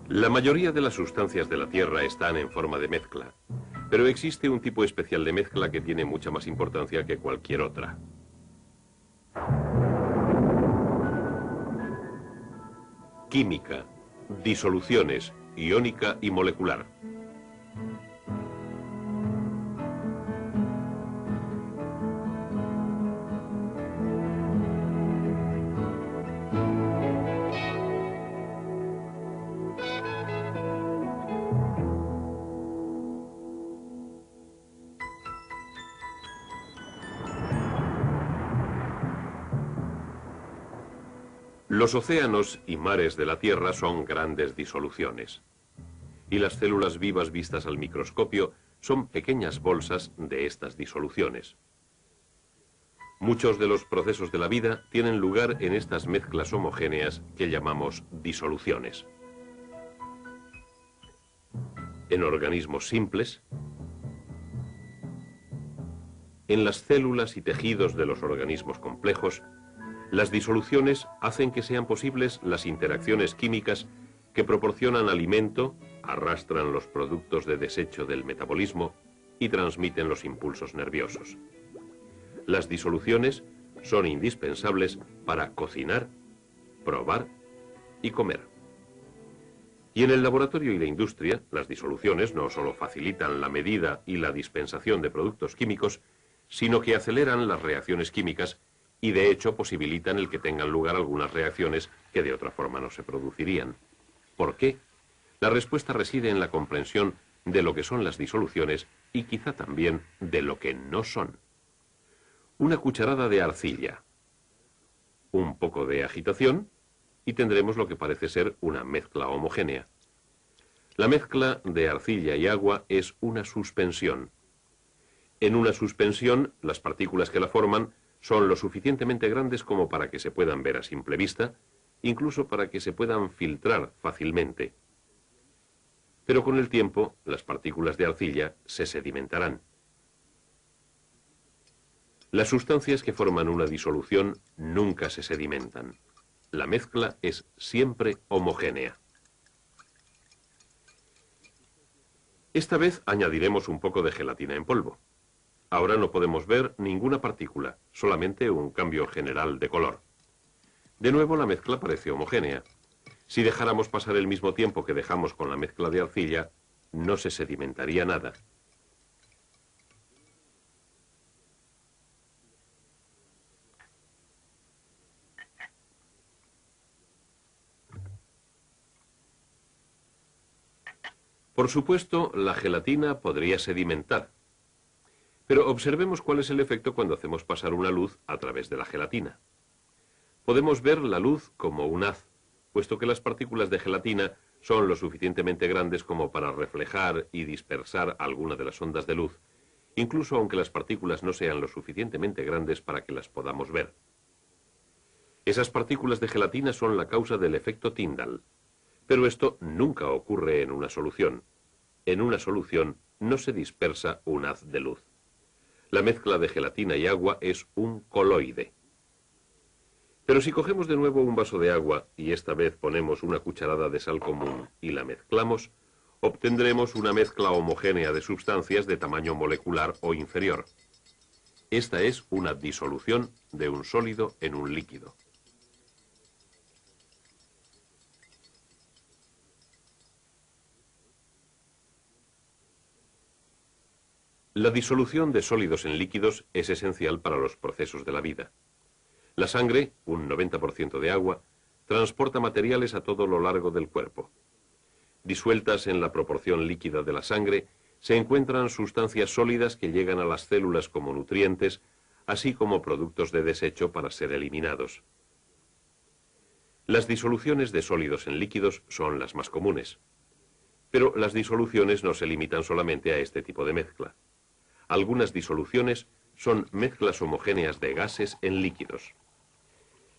La mayoría de las sustancias de la Tierra están en forma de mezcla, pero existe un tipo especial de mezcla que tiene mucha más importancia que cualquier otra. Química, disoluciones, iónica y molecular. Los océanos y mares de la Tierra son grandes disoluciones. Y las células vivas vistas al microscopio son pequeñas bolsas de estas disoluciones. Muchos de los procesos de la vida tienen lugar en estas mezclas homogéneas que llamamos disoluciones. En organismos simples, en las células y tejidos de los organismos complejos, las disoluciones hacen que sean posibles las interacciones químicas que proporcionan alimento, arrastran los productos de desecho del metabolismo y transmiten los impulsos nerviosos. Las disoluciones son indispensables para cocinar, probar y comer. Y en el laboratorio y la industria, las disoluciones no solo facilitan la medida y la dispensación de productos químicos, sino que aceleran las reacciones químicas y de hecho posibilitan el que tengan lugar algunas reacciones que de otra forma no se producirían. ¿Por qué? La respuesta reside en la comprensión de lo que son las disoluciones y quizá también de lo que no son. Una cucharada de arcilla, un poco de agitación y tendremos lo que parece ser una mezcla homogénea. La mezcla de arcilla y agua es una suspensión. En una suspensión, las partículas que la forman son lo suficientemente grandes como para que se puedan ver a simple vista, incluso para que se puedan filtrar fácilmente. Pero con el tiempo, las partículas de arcilla se sedimentarán. Las sustancias que forman una disolución nunca se sedimentan. La mezcla es siempre homogénea. Esta vez añadiremos un poco de gelatina en polvo. Ahora no podemos ver ninguna partícula, solamente un cambio general de color. De nuevo la mezcla parece homogénea. Si dejáramos pasar el mismo tiempo que dejamos con la mezcla de arcilla, no se sedimentaría nada. Por supuesto, la gelatina podría sedimentar. Pero observemos cuál es el efecto cuando hacemos pasar una luz a través de la gelatina. Podemos ver la luz como un haz, puesto que las partículas de gelatina son lo suficientemente grandes como para reflejar y dispersar alguna de las ondas de luz, incluso aunque las partículas no sean lo suficientemente grandes para que las podamos ver. Esas partículas de gelatina son la causa del efecto Tyndall, pero esto nunca ocurre en una solución. En una solución no se dispersa un haz de luz. La mezcla de gelatina y agua es un coloide. Pero si cogemos de nuevo un vaso de agua y esta vez ponemos una cucharada de sal común y la mezclamos, obtendremos una mezcla homogénea de sustancias de tamaño molecular o inferior. Esta es una disolución de un sólido en un líquido. La disolución de sólidos en líquidos es esencial para los procesos de la vida. La sangre, un 90% de agua, transporta materiales a todo lo largo del cuerpo. Disueltas en la proporción líquida de la sangre, se encuentran sustancias sólidas que llegan a las células como nutrientes, así como productos de desecho para ser eliminados. Las disoluciones de sólidos en líquidos son las más comunes. Pero las disoluciones no se limitan solamente a este tipo de mezcla. Algunas disoluciones son mezclas homogéneas de gases en líquidos.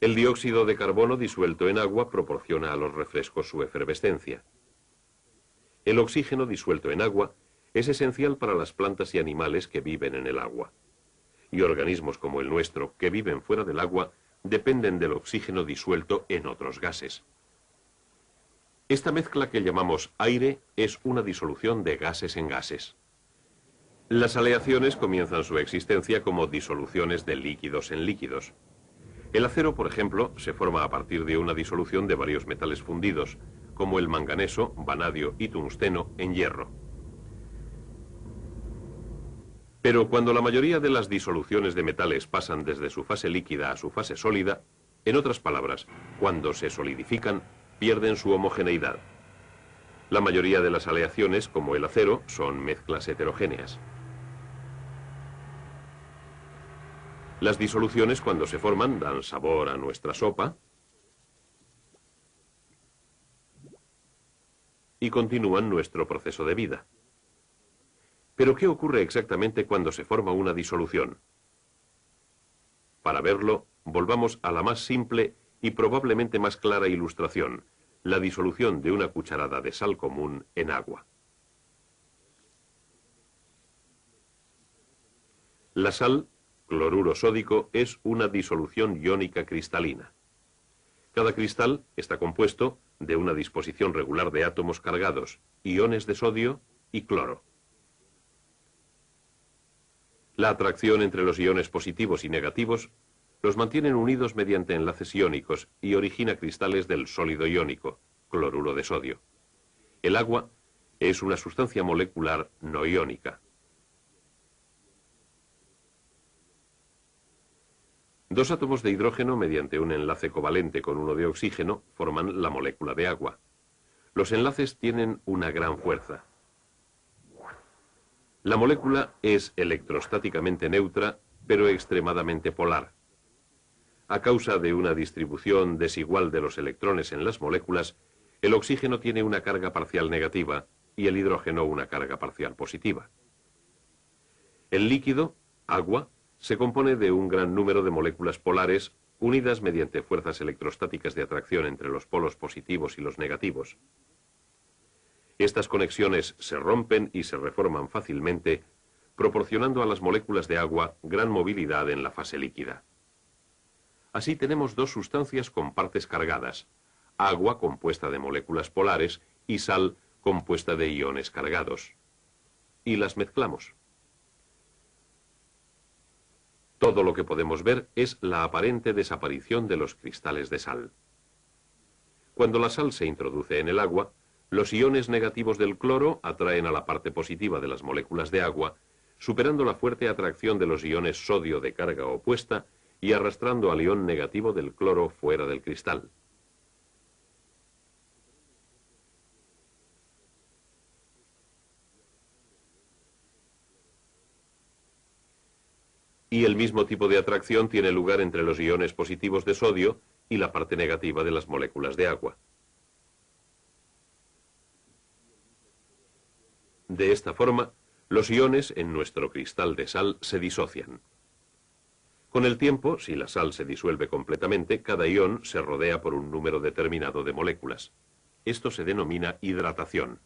El dióxido de carbono disuelto en agua proporciona a los refrescos su efervescencia. El oxígeno disuelto en agua es esencial para las plantas y animales que viven en el agua. Y organismos como el nuestro, que viven fuera del agua, dependen del oxígeno disuelto en otros gases. Esta mezcla que llamamos aire es una disolución de gases en gases. Las aleaciones comienzan su existencia como disoluciones de líquidos en líquidos. El acero, por ejemplo, se forma a partir de una disolución de varios metales fundidos, como el manganeso, vanadio y tungsteno en hierro. Pero cuando la mayoría de las disoluciones de metales pasan desde su fase líquida a su fase sólida, en otras palabras, cuando se solidifican, pierden su homogeneidad. La mayoría de las aleaciones, como el acero, son mezclas heterogéneas. Las disoluciones, cuando se forman, dan sabor a nuestra sopa y continúan nuestro proceso de vida. Pero ¿qué ocurre exactamente cuando se forma una disolución? Para verlo, volvamos a la más simple y probablemente más clara ilustración, la disolución de una cucharada de sal común en agua. La sal, cloruro sódico, es una disolución iónica cristalina. Cada cristal está compuesto de una disposición regular de átomos cargados, iones de sodio y cloro. La atracción entre los iones positivos y negativos los mantienen unidos mediante enlaces iónicos y origina cristales del sólido iónico, cloruro de sodio. El agua es una sustancia molecular no iónica. Dos átomos de hidrógeno, mediante un enlace covalente con uno de oxígeno, forman la molécula de agua. Los enlaces tienen una gran fuerza. La molécula es electrostáticamente neutra, pero extremadamente polar. A causa de una distribución desigual de los electrones en las moléculas, el oxígeno tiene una carga parcial negativa y el hidrógeno una carga parcial positiva. El líquido, agua, se compone de un gran número de moléculas polares unidas mediante fuerzas electrostáticas de atracción entre los polos positivos y los negativos. Estas conexiones se rompen y se reforman fácilmente, proporcionando a las moléculas de agua gran movilidad en la fase líquida. Así tenemos dos sustancias con partes cargadas, agua compuesta de moléculas polares y sal compuesta de iones cargados. Y las mezclamos. Todo lo que podemos ver es la aparente desaparición de los cristales de sal. Cuando la sal se introduce en el agua, los iones negativos del cloro atraen a la parte positiva de las moléculas de agua, superando la fuerte atracción de los iones sodio de carga opuesta y arrastrando al ion negativo del cloro fuera del cristal. Y el mismo tipo de atracción tiene lugar entre los iones positivos de sodio y la parte negativa de las moléculas de agua. De esta forma, los iones en nuestro cristal de sal se disocian. Con el tiempo, si la sal se disuelve completamente, cada ion se rodea por un número determinado de moléculas. Esto se denomina hidratación.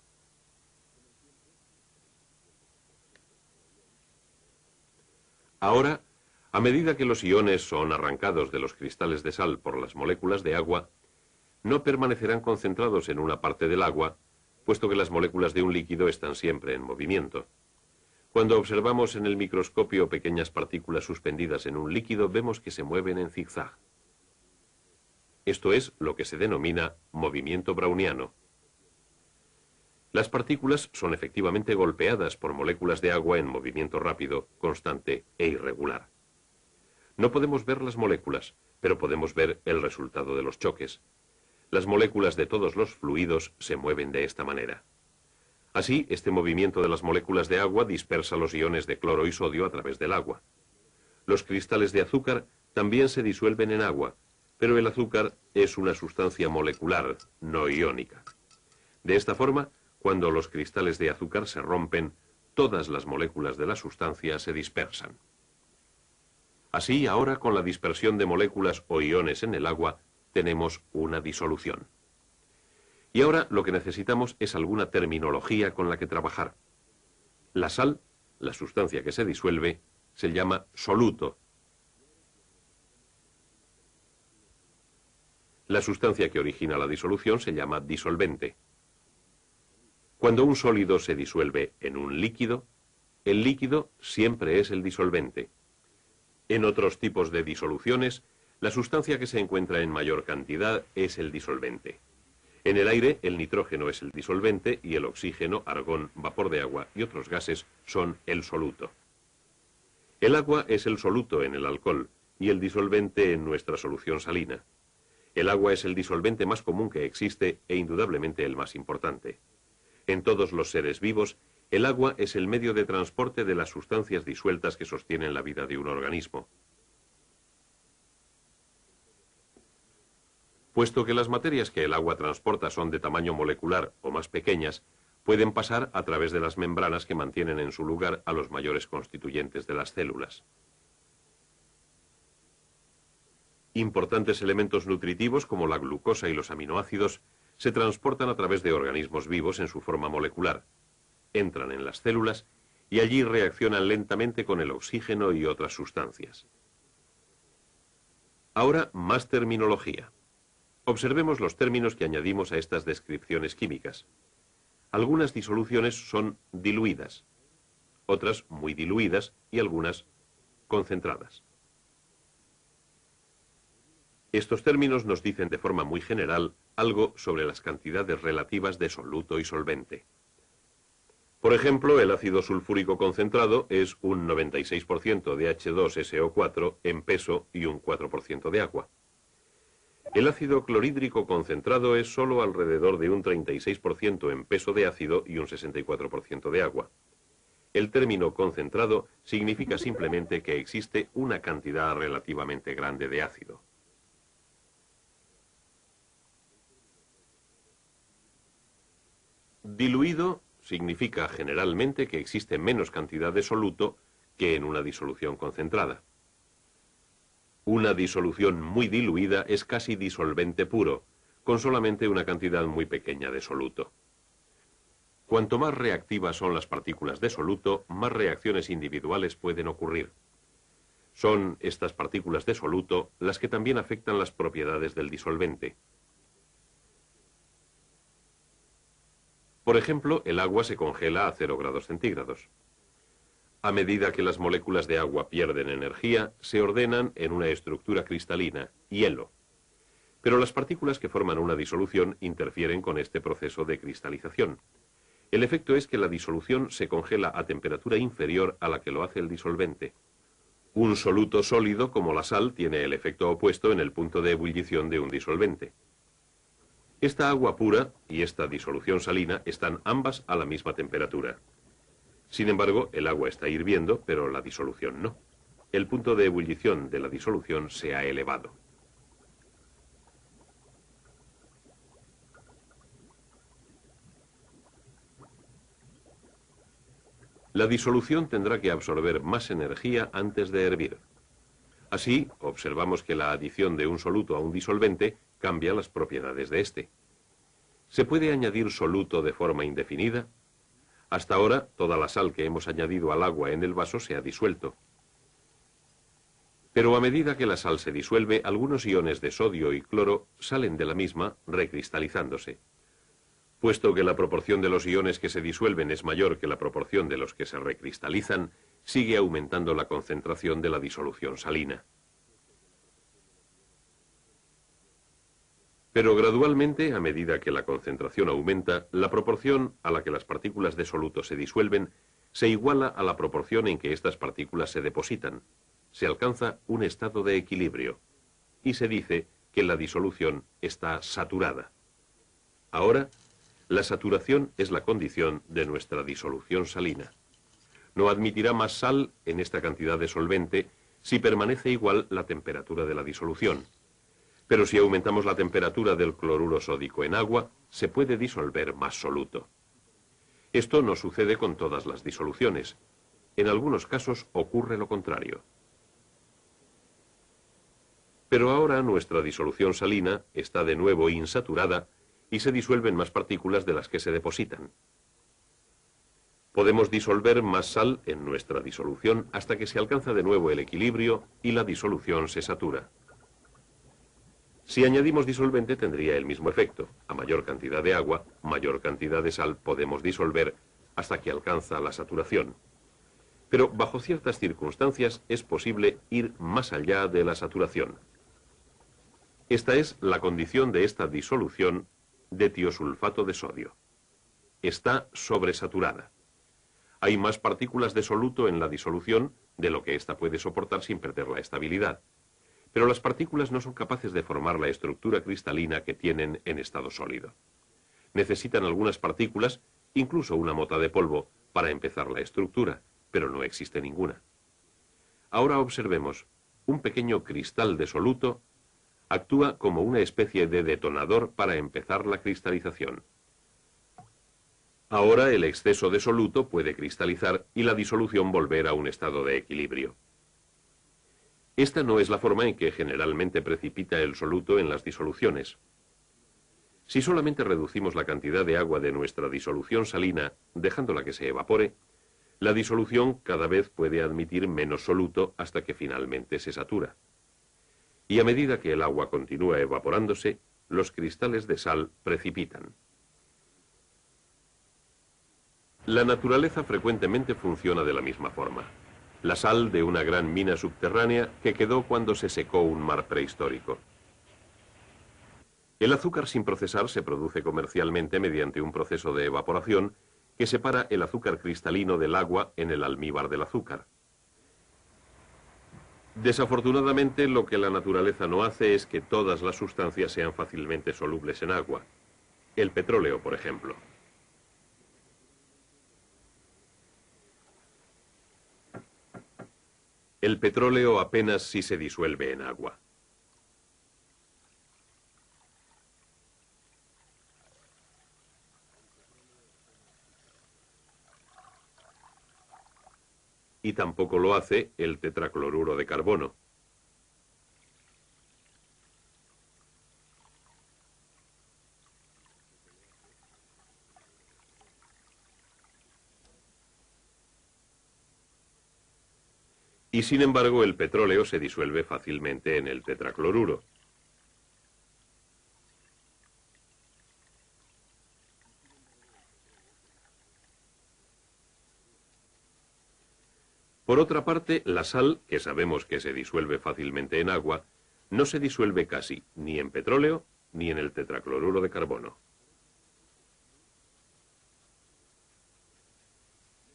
Ahora, a medida que los iones son arrancados de los cristales de sal por las moléculas de agua, no permanecerán concentrados en una parte del agua, puesto que las moléculas de un líquido están siempre en movimiento. Cuando observamos en el microscopio pequeñas partículas suspendidas en un líquido, vemos que se mueven en zigzag. Esto es lo que se denomina movimiento browniano. Las partículas son efectivamente golpeadas por moléculas de agua en movimiento rápido, constante e irregular. No podemos ver las moléculas, pero podemos ver el resultado de los choques. Las moléculas de todos los fluidos se mueven de esta manera. Así, este movimiento de las moléculas de agua dispersa los iones de cloro y sodio a través del agua. Los cristales de azúcar también se disuelven en agua, pero el azúcar es una sustancia molecular, no iónica. De esta forma, cuando los cristales de azúcar se rompen, todas las moléculas de la sustancia se dispersan. Así, ahora con la dispersión de moléculas o iones en el agua, tenemos una disolución. Y ahora lo que necesitamos es alguna terminología con la que trabajar. La sal, la sustancia que se disuelve, se llama soluto. La sustancia que origina la disolución se llama disolvente. Cuando un sólido se disuelve en un líquido, el líquido siempre es el disolvente. En otros tipos de disoluciones, la sustancia que se encuentra en mayor cantidad es el disolvente. En el aire, el nitrógeno es el disolvente y el oxígeno, argón, vapor de agua y otros gases son el soluto. El agua es el soluto en el alcohol y el disolvente en nuestra solución salina. El agua es el disolvente más común que existe e indudablemente el más importante. En todos los seres vivos, el agua es el medio de transporte de las sustancias disueltas que sostienen la vida de un organismo. Puesto que las materias que el agua transporta son de tamaño molecular o más pequeñas, pueden pasar a través de las membranas que mantienen en su lugar a los mayores constituyentes de las células. Importantes elementos nutritivos como la glucosa y los aminoácidos se transportan a través de organismos vivos en su forma molecular. Entran en las células y allí reaccionan lentamente con el oxígeno y otras sustancias. Ahora, más terminología. Observemos los términos que añadimos a estas descripciones químicas. Algunas disoluciones son diluidas, otras muy diluidas y algunas concentradas. Estos términos nos dicen de forma muy general algo sobre las cantidades relativas de soluto y solvente. Por ejemplo, el ácido sulfúrico concentrado es un 96% de H2SO4 en peso y un 4% de agua. El ácido clorhídrico concentrado es solo alrededor de un 36% en peso de ácido y un 64% de agua. El término concentrado significa simplemente que existe una cantidad relativamente grande de ácido. Diluido significa generalmente que existe menos cantidad de soluto que en una disolución concentrada. Una disolución muy diluida es casi disolvente puro, con solamente una cantidad muy pequeña de soluto. Cuanto más reactivas son las partículas de soluto, más reacciones individuales pueden ocurrir. Son estas partículas de soluto las que también afectan las propiedades del disolvente. Por ejemplo, el agua se congela a 0 grados centígrados. A medida que las moléculas de agua pierden energía, se ordenan en una estructura cristalina, hielo. Pero las partículas que forman una disolución interfieren con este proceso de cristalización. El efecto es que la disolución se congela a temperatura inferior a la que lo hace el disolvente. Un soluto sólido como la sal tiene el efecto opuesto en el punto de ebullición de un disolvente. Esta agua pura y esta disolución salina están ambas a la misma temperatura. Sin embargo, el agua está hirviendo, pero la disolución no. El punto de ebullición de la disolución se ha elevado. La disolución tendrá que absorber más energía antes de hervir. Así, observamos que la adición de un soluto a un disolvente cambia las propiedades de este. ¿Se puede añadir soluto de forma indefinida? Hasta ahora, toda la sal que hemos añadido al agua en el vaso se ha disuelto. Pero a medida que la sal se disuelve, algunos iones de sodio y cloro salen de la misma, recristalizándose. Puesto que la proporción de los iones que se disuelven es mayor que la proporción de los que se recristalizan, sigue aumentando la concentración de la disolución salina. Pero gradualmente, a medida que la concentración aumenta, la proporción a la que las partículas de soluto se disuelven se iguala a la proporción en que estas partículas se depositan. Se alcanza un estado de equilibrio y se dice que la disolución está saturada. Ahora, la saturación es la condición de nuestra disolución salina. No admitirá más sal en esta cantidad de solvente si permanece igual la temperatura de la disolución. Pero si aumentamos la temperatura del cloruro sódico en agua, se puede disolver más soluto. Esto no sucede con todas las disoluciones. En algunos casos ocurre lo contrario. Pero ahora nuestra disolución salina está de nuevo insaturada y se disuelven más partículas de las que se depositan. Podemos disolver más sal en nuestra disolución hasta que se alcanza de nuevo el equilibrio y la disolución se satura. Si añadimos disolvente tendría el mismo efecto. A mayor cantidad de agua, mayor cantidad de sal podemos disolver hasta que alcanza la saturación. Pero bajo ciertas circunstancias es posible ir más allá de la saturación. Esta es la condición de esta disolución de tiosulfato de sodio. Está sobresaturada. Hay más partículas de soluto en la disolución de lo que ésta puede soportar sin perder la estabilidad. Pero las partículas no son capaces de formar la estructura cristalina que tienen en estado sólido. Necesitan algunas partículas, incluso una mota de polvo, para empezar la estructura, pero no existe ninguna. Ahora observemos. Un pequeño cristal de soluto actúa como una especie de detonador para empezar la cristalización. Ahora el exceso de soluto puede cristalizar y la disolución volver a un estado de equilibrio. Esta no es la forma en que generalmente precipita el soluto en las disoluciones. Si solamente reducimos la cantidad de agua de nuestra disolución salina, dejándola que se evapore, la disolución cada vez puede admitir menos soluto hasta que finalmente se satura. Y a medida que el agua continúa evaporándose, los cristales de sal precipitan. La naturaleza frecuentemente funciona de la misma forma. La sal de una gran mina subterránea que quedó cuando se secó un mar prehistórico. El azúcar sin procesar se produce comercialmente mediante un proceso de evaporación que separa el azúcar cristalino del agua en el almíbar del azúcar. Desafortunadamente, lo que la naturaleza no hace es que todas las sustancias sean fácilmente solubles en agua. El petróleo, por ejemplo. El petróleo apenas si se disuelve en agua. Y tampoco lo hace el tetracloruro de carbono. Y sin embargo, el petróleo se disuelve fácilmente en el tetracloruro. Por otra parte, la sal, que sabemos que se disuelve fácilmente en agua, no se disuelve casi ni en petróleo ni en el tetracloruro de carbono.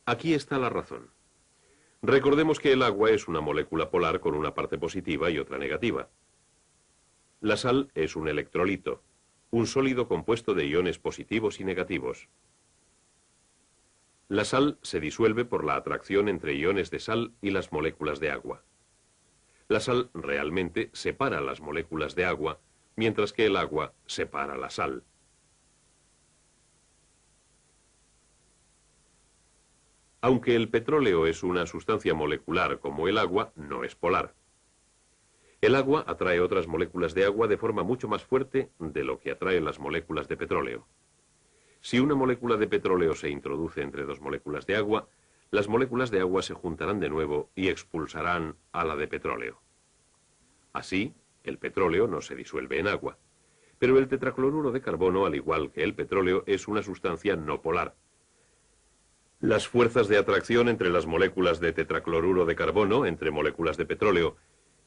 Aquí está la razón. Recordemos que el agua es una molécula polar con una parte positiva y otra negativa. La sal es un electrolito, un sólido compuesto de iones positivos y negativos. La sal se disuelve por la atracción entre iones de sal y las moléculas de agua. La sal realmente separa las moléculas de agua, mientras que el agua separa la sal. Aunque el petróleo es una sustancia molecular como el agua, no es polar. El agua atrae otras moléculas de agua de forma mucho más fuerte de lo que atraen las moléculas de petróleo. Si una molécula de petróleo se introduce entre dos moléculas de agua, las moléculas de agua se juntarán de nuevo y expulsarán a la de petróleo. Así, el petróleo no se disuelve en agua. Pero el tetracloruro de carbono, al igual que el petróleo, es una sustancia no polar. Las fuerzas de atracción entre las moléculas de tetracloruro de carbono, entre moléculas de petróleo,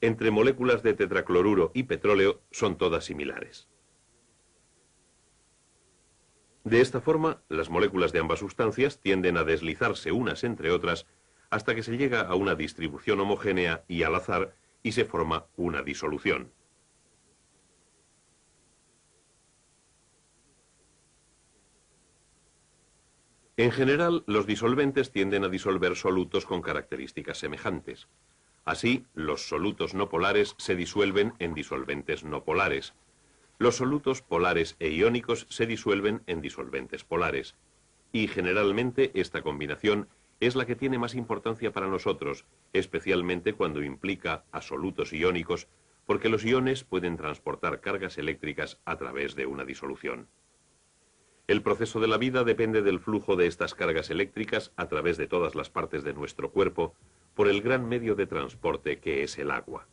entre moléculas de tetracloruro y petróleo, son todas similares. De esta forma, las moléculas de ambas sustancias tienden a deslizarse unas entre otras hasta que se llega a una distribución homogénea y al azar y se forma una disolución. En general, los disolventes tienden a disolver solutos con características semejantes. Así, los solutos no polares se disuelven en disolventes no polares. Los solutos polares e iónicos se disuelven en disolventes polares. Y generalmente esta combinación es la que tiene más importancia para nosotros, especialmente cuando implica a solutos iónicos, porque los iones pueden transportar cargas eléctricas a través de una disolución. El proceso de la vida depende del flujo de estas cargas eléctricas a través de todas las partes de nuestro cuerpo por el gran medio de transporte que es el agua.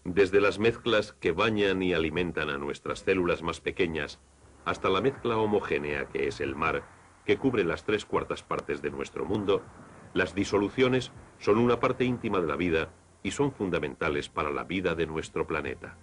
Desde las mezclas que bañan y alimentan a nuestras células más pequeñas, hasta la mezcla homogénea que es el mar, que cubre las 3/4 partes de nuestro mundo, las disoluciones son una parte íntima de la vida y son fundamentales para la vida de nuestro planeta.